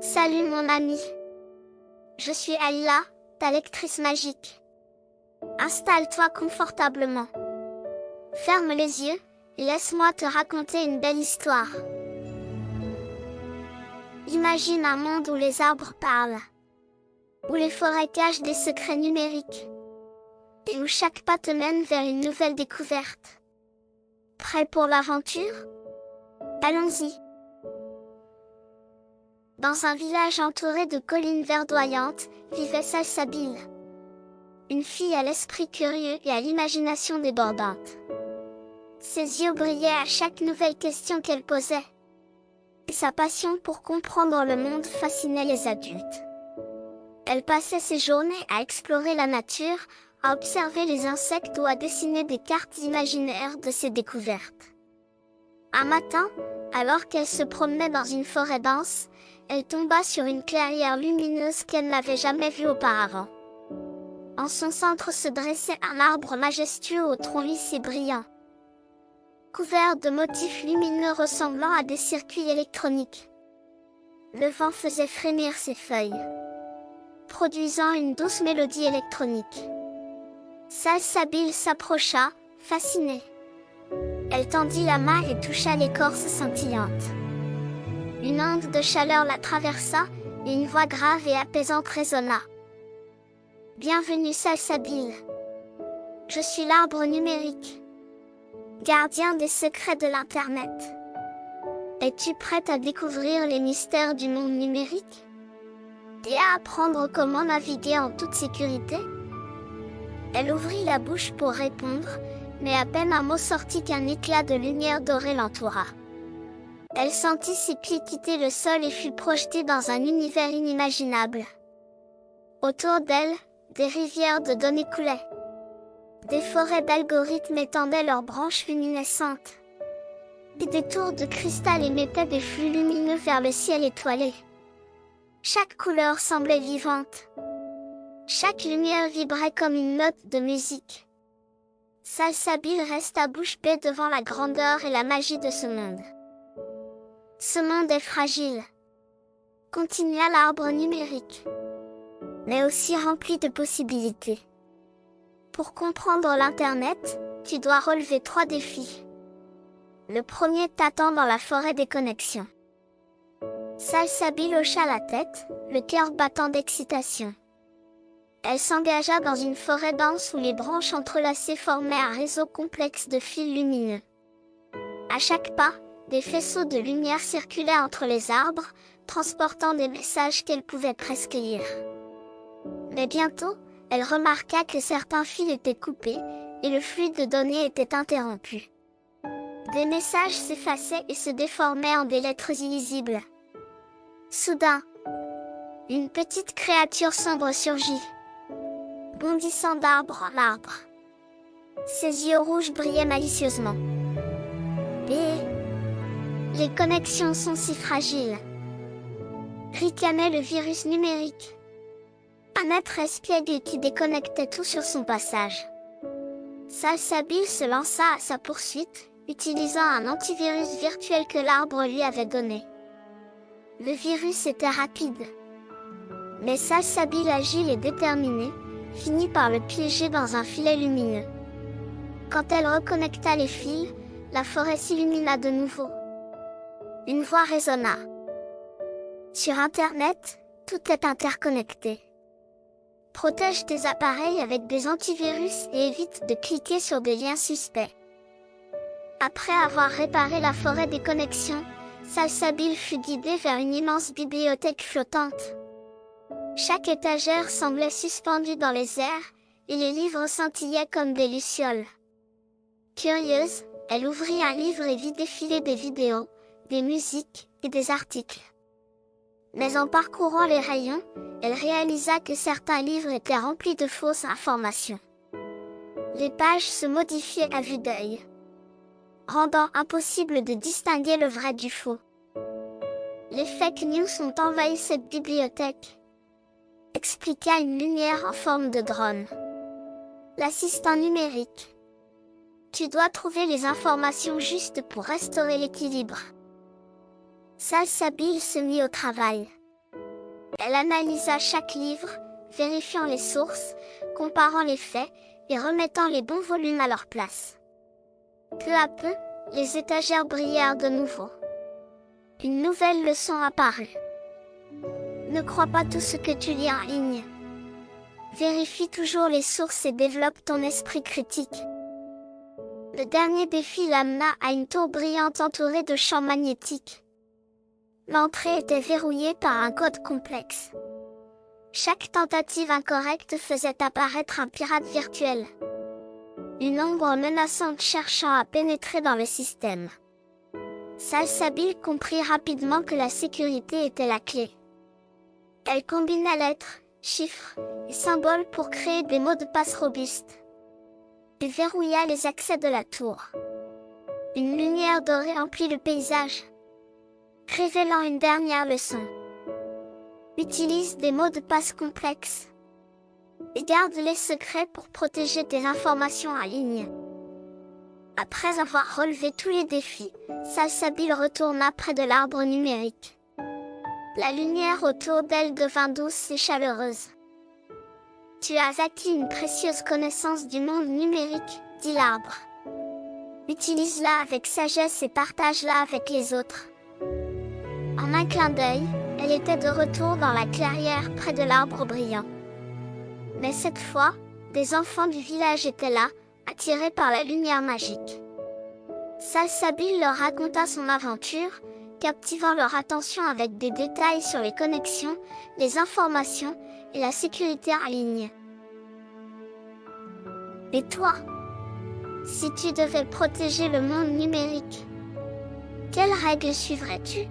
Salut mon ami. Je suis Aïla, ta lectrice magique. Installe-toi confortablement. Ferme les yeux et laisse-moi te raconter une belle histoire. Imagine un monde où les arbres parlent, où les forêts cachent des secrets numériques, et où chaque pas te mène vers une nouvelle découverte. Prêt pour l'aventure? Allons-y. Dans un village entouré de collines verdoyantes, vivait Salsabil. Une fille à l'esprit curieux et à l'imagination débordante. Ses yeux brillaient à chaque nouvelle question qu'elle posait. Et sa passion pour comprendre le monde fascinait les adultes. Elle passait ses journées à explorer la nature, à observer les insectes ou à dessiner des cartes imaginaires de ses découvertes. Un matin, alors qu'elle se promenait dans une forêt dense, elle tomba sur une clairière lumineuse qu'elle n'avait jamais vue auparavant. En son centre se dressait un arbre majestueux au tronc lisse et brillant, couvert de motifs lumineux ressemblant à des circuits électroniques. Le vent faisait frémir ses feuilles, produisant une douce mélodie électronique. Salsabil s'approcha, fascinée. Elle tendit la main et toucha l'écorce scintillante. Une onde de chaleur la traversa, et une voix grave et apaisante résonna. « Bienvenue Salsabil. Je suis l'arbre numérique, gardien des secrets de l'Internet. Es-tu prête à découvrir les mystères du monde numérique? Et à apprendre comment naviguer en toute sécurité ?» Elle ouvrit la bouche pour répondre, mais à peine un mot sortit qu'un éclat de lumière dorée l'entoura. Elle sentit ses pieds quitter le sol et fut projetée dans un univers inimaginable. Autour d'elle, des rivières de données coulaient. Des forêts d'algorithmes étendaient leurs branches luminescentes. Et des tours de cristal émettaient des flux lumineux vers le ciel étoilé. Chaque couleur semblait vivante. Chaque lumière vibrait comme une note de musique. Salsabil resta bouche bée devant la grandeur et la magie de ce monde. Ce monde est fragile, continua l'arbre numérique, mais aussi rempli de possibilités. Pour comprendre l'Internet, tu dois relever 3 défis. Le premier t'attend dans la forêt des connexions. Salsabil hocha la tête, le cœur battant d'excitation. Elle s'engagea dans une forêt dense où les branches entrelacées formaient un réseau complexe de fils lumineux. À chaque pas, des faisceaux de lumière circulaient entre les arbres, transportant des messages qu'elle pouvait presque lire. Mais bientôt, elle remarqua que certains fils étaient coupés, et le flux de données était interrompu. Des messages s'effaçaient et se déformaient en des lettres illisibles. Soudain, une petite créature sombre surgit, bondissant d'arbre en arbre. Ses yeux rouges brillaient malicieusement. Les connexions sont si fragiles, ricanait le virus numérique. Un être espiègle qui déconnectait tout sur son passage. Salsabil se lança à sa poursuite, utilisant un antivirus virtuel que l'arbre lui avait donné. Le virus était rapide, mais Salsabil, agile et déterminée, finit par le piéger dans un filet lumineux. Quand elle reconnecta les fils, la forêt s'illumina de nouveau. Une voix résonna. Sur Internet, tout est interconnecté. Protège tes appareils avec des antivirus et évite de cliquer sur des liens suspects. Après avoir réparé la forêt des connexions, Salsabil fut guidée vers une immense bibliothèque flottante. Chaque étagère semblait suspendue dans les airs, et les livres scintillaient comme des lucioles. Curieuse, elle ouvrit un livre et vit défiler des vidéos, des musiques et des articles. Mais en parcourant les rayons, elle réalisa que certains livres étaient remplis de fausses informations. Les pages se modifiaient à vue d'œil, rendant impossible de distinguer le vrai du faux. Les fake news ont envahi cette bibliothèque, expliqua une lumière en forme de drone. L'assistant numérique. Tu dois trouver les informations justes pour restaurer l'équilibre. Salsabil se mit au travail. Elle analysa chaque livre, vérifiant les sources, comparant les faits et remettant les bons volumes à leur place. Peu à peu, les étagères brillèrent de nouveau. Une nouvelle leçon apparut. Ne crois pas tout ce que tu lis en ligne. Vérifie toujours les sources et développe ton esprit critique. Le dernier défi l'amena à une tour brillante entourée de champs magnétiques. L'entrée était verrouillée par un code complexe. Chaque tentative incorrecte faisait apparaître un pirate virtuel. Une ombre menaçante cherchant à pénétrer dans le système. Salsabil comprit rapidement que la sécurité était la clé. Elle combina lettres, chiffres et symboles pour créer des mots de passe robustes. Il verrouilla les accès de la tour. Une lumière dorée emplit le paysage, révélant une dernière leçon. Utilise des mots de passe complexes et garde les secrets pour protéger tes informations en ligne. Après avoir relevé tous les défis, Salsabil retourna près de l'arbre numérique. La lumière autour d'elle devint douce et chaleureuse. Tu as acquis une précieuse connaissance du monde numérique, dit l'arbre. Utilise-la avec sagesse et partage-la avec les autres. En un clin d'œil, elle était de retour dans la clairière près de l'arbre brillant. Mais cette fois, des enfants du village étaient là, attirés par la lumière magique. Salsabil leur raconta son aventure, captivant leur attention avec des détails sur les connexions, les informations et la sécurité en ligne. Et toi, si tu devais protéger le monde numérique, quelles règles suivrais-tu ?